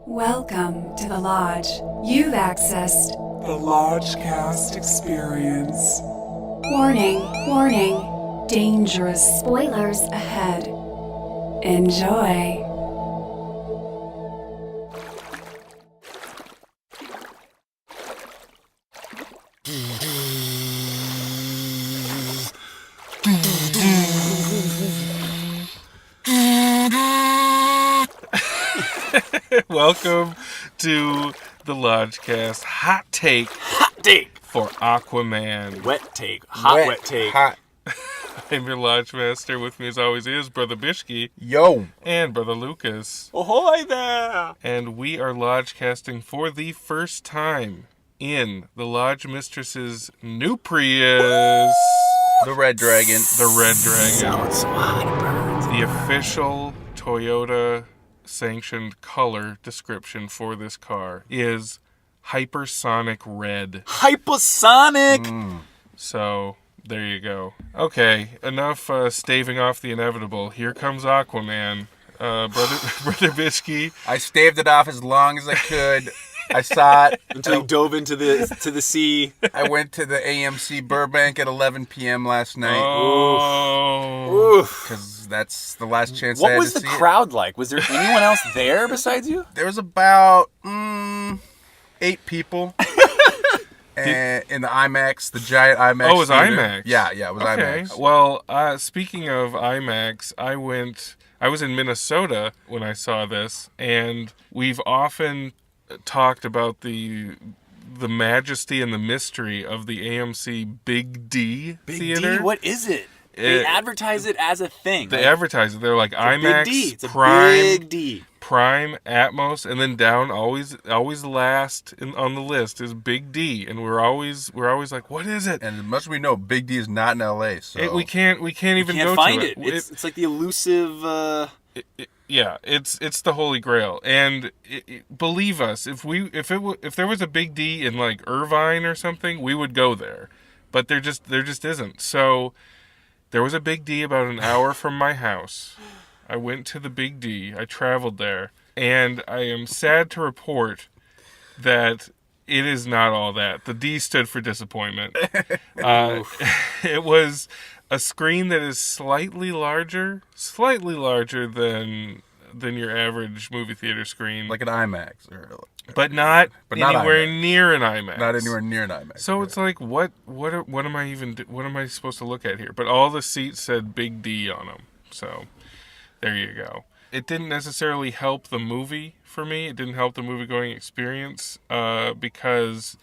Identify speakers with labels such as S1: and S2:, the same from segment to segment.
S1: Welcome to the Lodge. You've accessed
S2: The Lodgecast Experience.
S1: warning, warning, dangerous spoilers ahead. Enjoy.
S3: Welcome to the Lodgecast Hot Take for Aquaman.
S4: Wet take. Hot wet take.
S5: Hot.
S3: I'm your Lodge Master. With me as always is Brother Bishki
S5: Yo.
S3: and Brother Lucas.
S4: Ahoy there!
S3: And we are Lodgecasting for the first time in the Lodge Mistress's new Prius.
S5: The Red Dragon.
S3: The Red Dragon.
S4: Sounds birds.
S3: The official Toyota sanctioned color description for this car is hypersonic red.
S4: Hypersonic!
S3: So there you go. Okay, enough staving off the inevitable. Here comes Aquaman. Brother Bishki.
S5: I staved it off as long as I could. I saw it
S4: Until you dove into the sea.
S5: I went to the AMC Burbank at 11 p.m. last night.
S3: Oh.
S4: Oof.
S5: Because that's the last chance I
S4: What
S5: had
S4: was
S5: to
S4: the
S5: see
S4: crowd like? Was there anyone else there besides you?
S5: it. There was about 8 people. And in the IMAX, the giant IMAX.
S3: Oh, it was
S5: theater.
S3: IMAX?
S5: Yeah, it was
S3: Okay.
S5: IMAX.
S3: Well, speaking of IMAX, I was in Minnesota when I saw this, and we've often talked about the majesty and the mystery of the AMC Big D theater.
S4: D? What is it? They advertise it as a thing.
S3: They advertise it. They're like IMAX,
S4: Big D. It's a
S3: Prime,
S4: big D.
S3: Prime, Atmos, and then down always last on the list is Big D, and we're always like, what is it?
S5: And as much as we know, Big D is not in LA. So
S3: We can't even
S4: Can't
S3: go
S4: find
S3: to
S4: it. It's like the elusive.
S3: Yeah, it's the Holy Grail, and believe us, if there was a Big D in like Irvine or something, we would go there, but there just isn't. So there was a Big D about an hour from my house. I went to the Big D. I traveled there, and I am sad to report that it is not all that. The D stood for disappointment. It was a screen that is slightly larger than your average movie theater screen,
S5: like an IMAX.
S3: but not
S5: not
S3: anywhere
S5: IMAX.
S3: near an IMAX.
S5: Not anywhere near an IMAX.
S3: So it's like, what am I supposed to look at here? But all the seats said Big D on them. So there you go. It didn't necessarily help the movie for me. It didn't help the movie-going experience because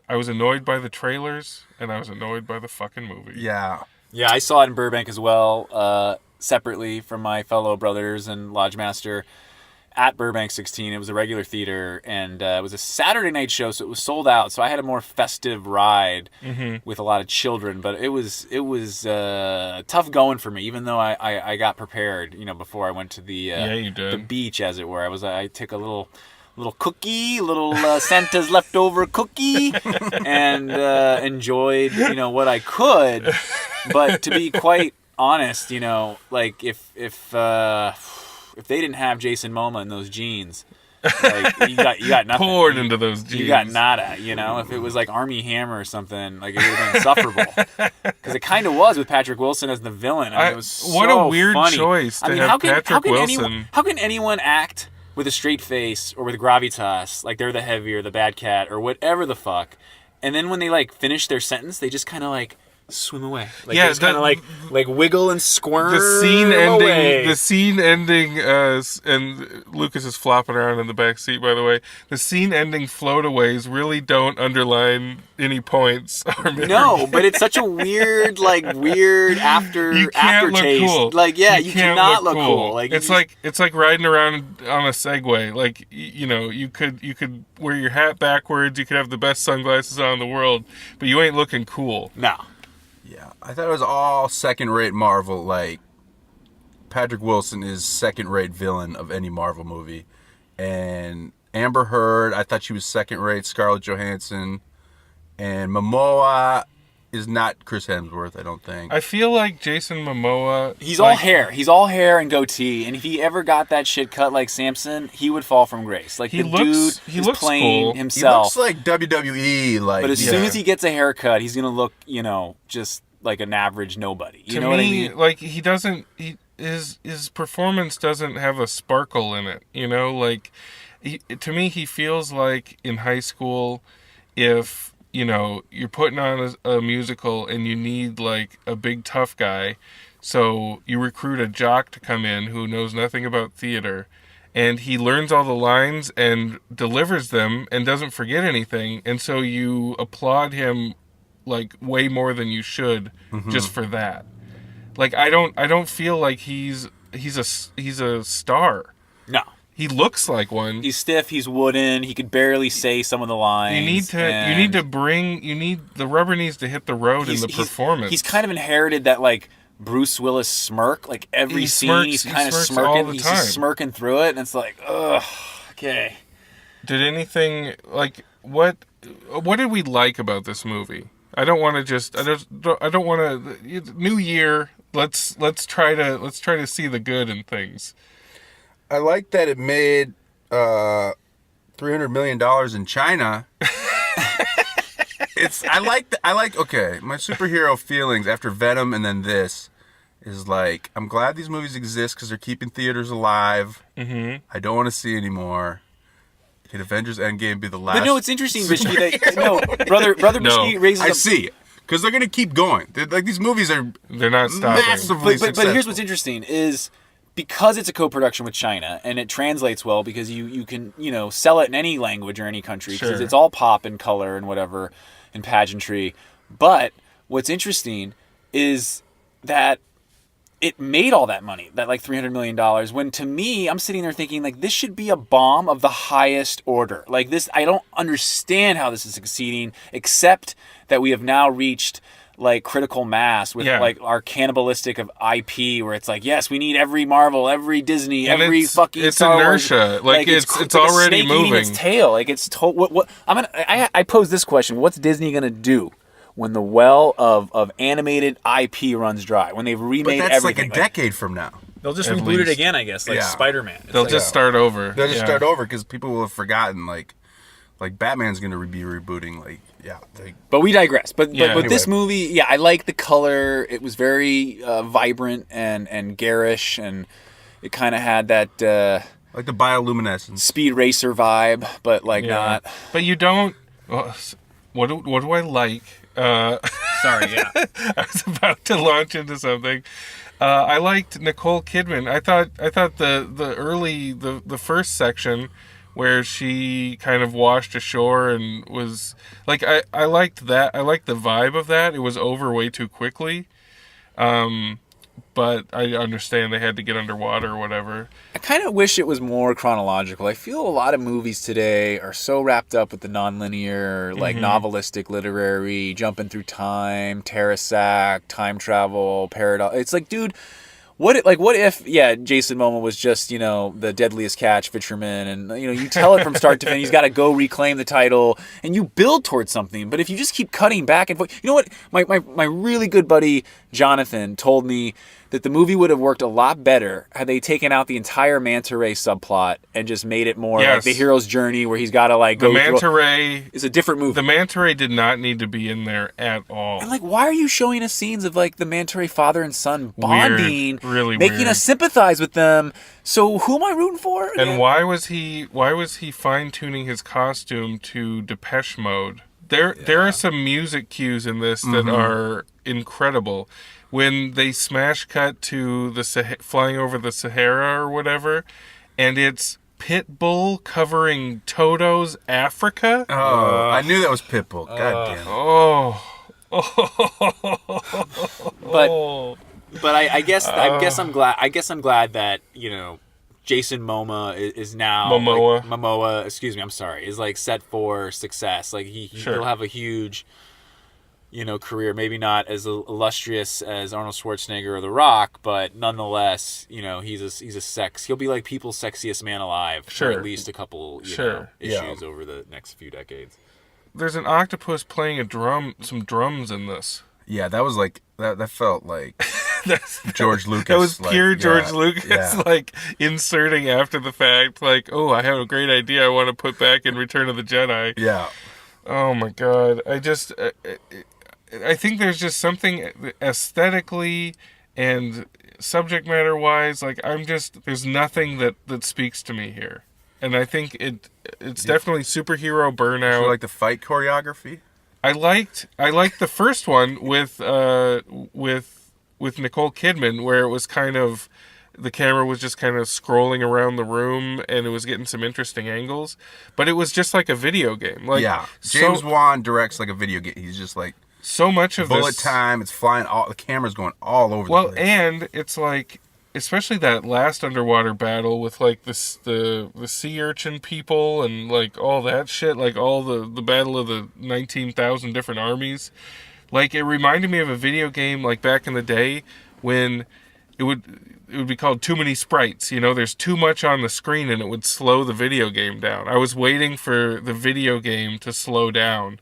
S3: I was annoyed by the trailers and I was annoyed by the fucking movie.
S5: Yeah.
S4: Yeah, I saw it in Burbank as well, separately from my fellow brothers and Lodge Master at Burbank 16. It was a regular theater, and it was a Saturday night show, so it was sold out. So I had a more festive ride with a lot of children, but it was tough going for me, even though I got prepared, before I went to the
S3: you did.
S4: the beach, as it were. I took a little cookie, Santa's leftover cookie, and enjoyed, what I could. But to be quite honest, like if they didn't have Jason Momoa in those jeans, like you got nothing.
S3: Poured into those jeans.
S4: You got nada, If it was like Armie Hammer or something, like it would have been insufferable. Because it kind of was with Patrick Wilson as the villain. I mean, it was so
S3: what a weird
S4: funny.
S3: choice to have Patrick Wilson.
S4: How can anyone act with a straight face or with gravitas, like they're the heavy or the bad cat or whatever the fuck, and then when they like finish their sentence, they just kind of like swim away. Like,
S3: yeah,
S4: just kind of like wiggle and squirm.
S3: The scene ending, and Lucas is flopping around in the back seat, by the way. The scene ending floataways really don't underline any points.
S4: No, but it's such a weird aftertaste.
S3: Look cool.
S4: Like, yeah, you cannot look cool. Like
S3: it's like riding around on a Segway. Like, you could wear your hat backwards. You could have the best sunglasses on in the world, but you ain't looking cool.
S4: No.
S5: Yeah, I thought it was all second-rate Marvel. Like, Patrick Wilson is second-rate villain of any Marvel movie. And Amber Heard, I thought she was second-rate. Scarlett Johansson. And Mamoa is not Chris Hemsworth, I don't think.
S3: I feel like Jason Momoa.
S4: He's all hair. He's all hair and goatee. And if he ever got that shit cut like Samson, he would fall from grace. Like,
S3: He
S4: the
S3: looks
S4: dude is playing
S3: cool.
S5: He
S4: himself.
S5: looks like WWE. Like,
S4: But as soon as he gets a haircut, he's gonna look, just like an average nobody. You know what I mean?
S3: Like he doesn't. His performance doesn't have a sparkle in it. Like to me, he feels like in high school, if you're putting on a musical and you need like a big tough guy, so you recruit a jock to come in who knows nothing about theater, and he learns all the lines and delivers them and doesn't forget anything, and so you applaud him like way more than you should just for that. Like I don't feel like he's a star.
S4: No.
S3: He looks like one.
S4: He's stiff, he's wooden, he could barely say some of the lines.
S3: The rubber needs to hit the road in the performance.
S4: He's kind of inherited that like Bruce Willis smirk. Like every scene he's kind of smirking.
S3: All the
S4: He's
S3: time.
S4: just smirking through it, and it's like, ugh, okay.
S3: Did anything like what did we like about this movie? I don't want to new year. Let's try to see the good in things.
S5: I like that it made $300 million in China. Okay, my superhero feelings after Venom and then this is like, I'm glad these movies exist because they're keeping theaters alive. Mm-hmm. I don't want to see anymore. Can Avengers Endgame be the last?
S4: But no, it's interesting, Bishki. Brother Bishki raises.
S5: I see, because they're gonna keep going. These movies
S3: they're not stopping.
S5: Massively
S4: but here's what's interesting is, because it's a co-production with China and it translates well because you can sell it in any language or any country because
S3: Sure.
S4: it's all pop and color and whatever and pageantry. But what's interesting is that it made all that money, that like $300 million, when to me, I'm sitting there thinking like this should be a bomb of the highest order. Like this, I don't understand how this is succeeding, except that we have now reached like critical mass with like our cannibalistic of IP, where it's like, yes, we need every Marvel, every Disney,
S3: And
S4: every fucking Star
S3: inertia.
S4: Wars.
S3: Like it's
S4: like
S3: already
S4: a snake eating
S3: moving.
S4: its tail. Like it's I pose this question: what's Disney gonna do when the well of animated IP runs dry? When they've remade
S5: But that's
S4: everything,
S5: like a decade from now.
S4: they'll just
S3: At
S4: reboot it
S3: least.
S4: again, I guess, like
S5: Yeah.
S4: Spider-Man.
S3: They'll just start over.
S5: They'll just start over because people will have forgotten. Like Batman's gonna be rebooting.
S4: But we digress. But this
S5: Anyway.
S4: movie, I like the color. It was very vibrant and garish, and it kind of had that
S5: like the bioluminescence.
S4: Speed Racer vibe, but not.
S3: But you don't. Well, what do I like?
S4: Sorry, yeah.
S3: I was about to launch into something. I liked Nicole Kidman. I thought the first section where she kind of washed ashore and was like, I liked that. I liked the vibe of that. It was over way too quickly. But I understand they had to get underwater or whatever.
S4: I kind of wish it was more chronological. I feel a lot of movies today are so wrapped up with the nonlinear, like novelistic, literary, jumping through time, Terrasac, time travel, paradox. It's like, dude, what if Jason Momoa was just, the deadliest catch, fisherman, and you tell it from start to finish, he's got to go reclaim the title, and you build towards something. But if you just keep cutting back and forth, you know what? My really good buddy Jonathan told me that the movie would have worked a lot better had they taken out the entire Manta Ray subplot and just made it more like the hero's journey, where he's got to like go.
S3: The Manta Ray
S4: is a different movie.
S3: The Manta Ray did not need to be in there at all.
S4: And like, why are you showing us scenes of like the Manta Ray father and son bonding,
S3: really
S4: making
S3: weird.
S4: us sympathize with them? So who am I rooting for?
S3: And why was he fine tuning his costume to Depeche Mode? There are some music cues in this that are incredible. When they smash cut to the flying over the Sahara or whatever, and it's Pitbull covering Toto's Africa.
S5: Oh, I knew that was Pitbull. God damn it.
S4: But I guess I'm glad that Jason Momoa is now
S3: Momoa.
S4: Excuse me, I'm sorry. Is like set for success. Like he'll have a huge career. Maybe not as illustrious as Arnold Schwarzenegger or The Rock, but nonetheless, he'll be like people's sexiest man alive for at least a couple issues over the next few decades.
S3: there's an octopus playing some drums in this.
S5: Yeah, that was like that felt like
S3: That's,
S5: George Lucas.
S3: That was pure
S5: like,
S3: George Lucas,
S5: yeah.
S3: like inserting after the fact, like, oh, I have a great idea I want to put back in Return of the Jedi.
S5: Yeah.
S3: Oh my God. I think there's just something aesthetically and subject matter wise, like there's nothing that speaks to me here. And I think it's definitely superhero burnout.
S5: You like the fight choreography?
S3: I liked the first one with Nicole Kidman, where it was kind of, the camera was just kind of scrolling around the room and it was getting some interesting angles, but it was just like a video game. Like,
S5: yeah, James Wan directs like a video game. He's just like,
S3: so much of
S5: bullet
S3: this,
S5: time. It's flying. The camera's going all over the place.
S3: well, and it's like, especially that last underwater battle with like the sea urchin people and like all that shit, like all the battle of the 19,000 different armies. Like, it reminded me of a video game like back in the day when it would be called Too Many Sprites. You know, there's too much on the screen and it would slow the video game down. I was waiting for the video game to slow down,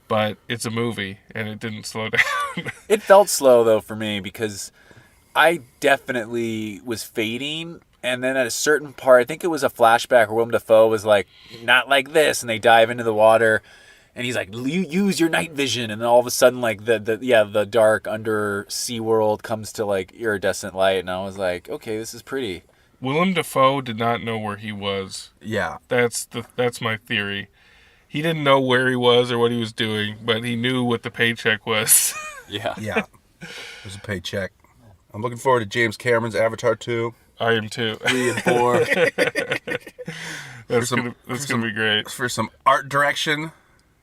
S3: but it's a movie and it didn't slow down.
S4: It felt slow though for me because I definitely was fading, and then at a certain part, I think it was a flashback where Willem Dafoe was like, not like this, and they dive into the water, and he's like, use your night vision, and then all of a sudden, like, the dark undersea world comes to, like, iridescent light, and I was like, okay, this is pretty.
S3: Willem Dafoe did not know where he was.
S5: yeah,
S3: That's my theory. He didn't know where he was or what he was doing, but he knew what the paycheck was.
S4: Yeah.
S5: yeah. There's a paycheck. I'm looking forward to James Cameron's Avatar 2.
S3: I am too.
S4: 3 and 4.
S3: That's gonna be great.
S5: For some art direction.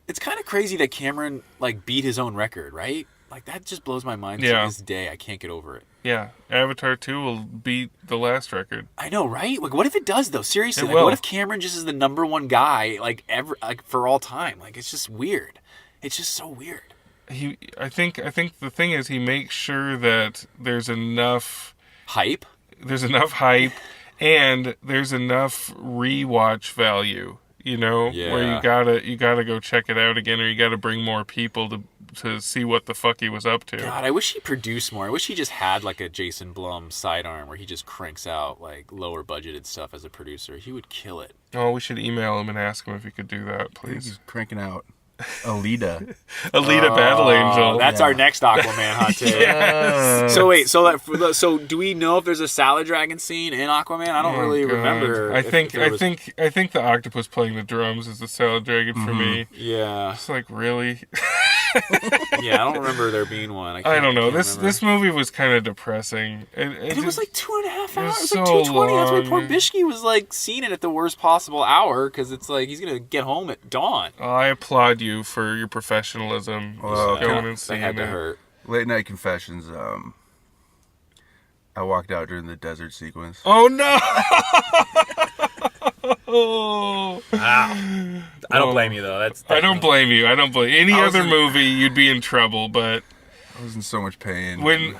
S4: It's kind of crazy that Cameron, like, beat his own record, right? Like, that just blows my mind to this day. I can't get over it.
S3: Yeah, Avatar 2 will beat the last record.
S4: I know, right? Like, what if it does, though? Seriously,
S3: It
S4: like,
S3: will.
S4: what if Cameron just is the number one guy, like, ever, like, for all time? Like, it's just weird. It's just so weird.
S3: I think the thing is, he makes sure that there's enough
S4: Hype?
S3: hype and there's enough rewatch value, you know, where you gotta go check it out again, or you gotta bring more people to see what the fuck he was up to.
S4: God, I wish he produced more. I wish he just had, like, a Jason Blum sidearm where he just cranks out, like, lower budgeted stuff as a producer. He would kill it.
S3: Oh, we should email him and ask him if he could do that, please.
S5: He's cranking out Alita.
S3: Alita Battle Angel.
S4: That's our next Aquaman hot take.
S3: Yes.
S4: So wait, so do we know if there's a salad dragon scene in Aquaman? I don't really
S3: God.
S4: remember.
S3: I think the octopus playing the drums is the salad dragon for me.
S4: Yeah.
S3: It's like, really?
S4: Yeah, I don't remember there being one.
S3: I don't know.
S4: Can't remember.
S3: This movie was kind of depressing.
S4: And it was like 2.5 hours. It was
S3: so
S4: like 2:20. That's why poor
S3: long.
S4: Bishki was like seeing it at the worst possible hour because it's like he's gonna get home at dawn.
S3: I applaud you for your professionalism.
S5: Well,
S3: Just going and
S4: That
S3: seeing
S4: had to
S3: it.
S4: hurt.
S5: Late Night Confessions. I walked out during the desert sequence.
S3: Oh no! Oh.
S4: I don't blame you though.
S3: I don't blame you. I don't blame any
S5: I was
S3: other
S5: in-
S3: movie. You'd be in trouble, but
S5: I was in so much pain.
S3: when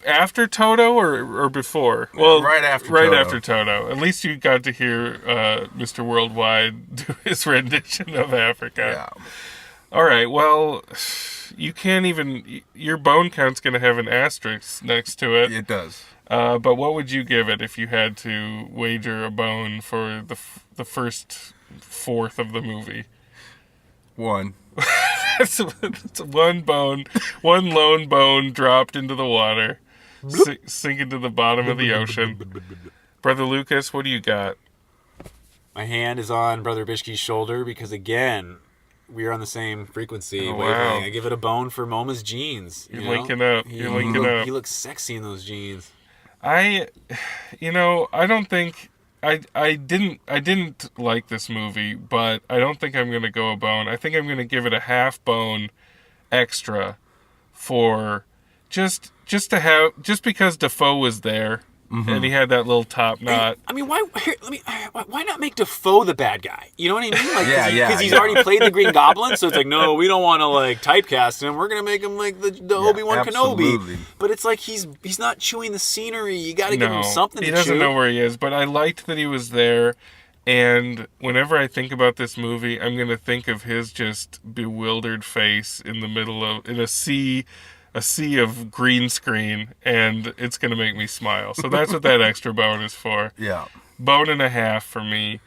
S3: after Toto or before? Well,
S5: Right after
S3: Right
S5: Toto.
S3: after Toto. At least you got to hear Mr. Worldwide do his rendition of Africa.
S5: Yeah.
S3: All right. Well, you can't even. Your bone count's going to have an asterisk next to it.
S5: It does.
S3: But what would you give it if you had to wager a bone for the first fourth of the movie?
S5: 1.
S3: It's one bone, one lone bone dropped into the water, sinking to the bottom of the ocean. Brother Lucas, what do you got?
S4: My hand is on Brother Bishki's shoulder because again, we are on the same frequency.
S3: Oh,
S4: wavelength.
S3: wow.
S4: I give it a bone for Moma's jeans.
S3: You're linking up. You're linking up.
S4: He looks sexy in those jeans.
S3: I don't think I didn't like this movie, but I don't think I'm gonna go a bone. I think I'm gonna give it a half bone extra for just because Dafoe was there and he had that little top knot.
S4: I mean, why not make Dafoe the bad guy? You know what I mean? Like,
S5: Yeah,
S4: because he's
S5: yeah.
S4: already played the Green Goblin, so it's like, no, we don't want to like typecast him. We're gonna make him like the Obi-Wan
S5: absolutely.
S4: Kenobi. But it's like he's not chewing the scenery. You got to give him something.
S3: He
S4: to
S3: doesn't
S4: chew.
S3: know where he is. But I liked that he was there, And whenever I think about this movie, I'm going to think of his just bewildered face in the middle of, in a sea of green screen, and it's going to make me smile. So that's what that extra bone is for.
S5: Yeah.
S3: Bone and a half for me.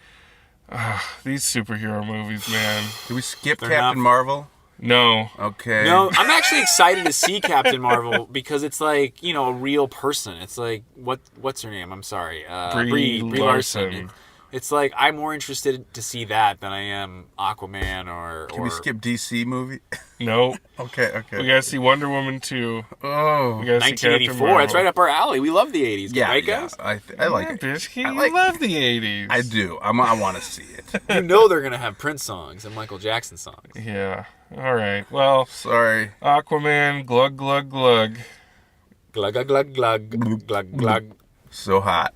S3: These superhero movies, man.
S5: Did we skip
S4: They're
S5: Captain
S4: not-
S5: Marvel?
S3: No.
S5: Okay.
S4: No, I'm actually excited to see Captain Marvel because it's like, you know, a real person. It's like, what's her name? I'm sorry.
S3: Brie
S4: Larson.
S3: Larson.
S4: It's like, I'm more interested to see that than I am Aquaman or...
S5: Can we skip DC movie?
S3: No.
S5: Okay.
S3: We got to see Wonder Woman 2.
S5: Oh.
S3: We got to see Captain
S4: 1984.
S3: Marvel.
S4: That's right up our alley. We love the 80s.
S5: Yeah,
S4: right,
S5: yeah.
S4: guys?
S5: I like it.
S3: Bitch,
S5: I
S3: you
S5: like-
S3: love the 80s.
S5: I do. I want to see it.
S4: You know they're going to have Prince songs and Michael Jackson songs.
S3: Yeah. All right. Well,
S5: Sorry.
S3: Aquaman, glug, glug, glug.
S4: Glug, glug, glug, glug, glug, glug.
S5: So hot.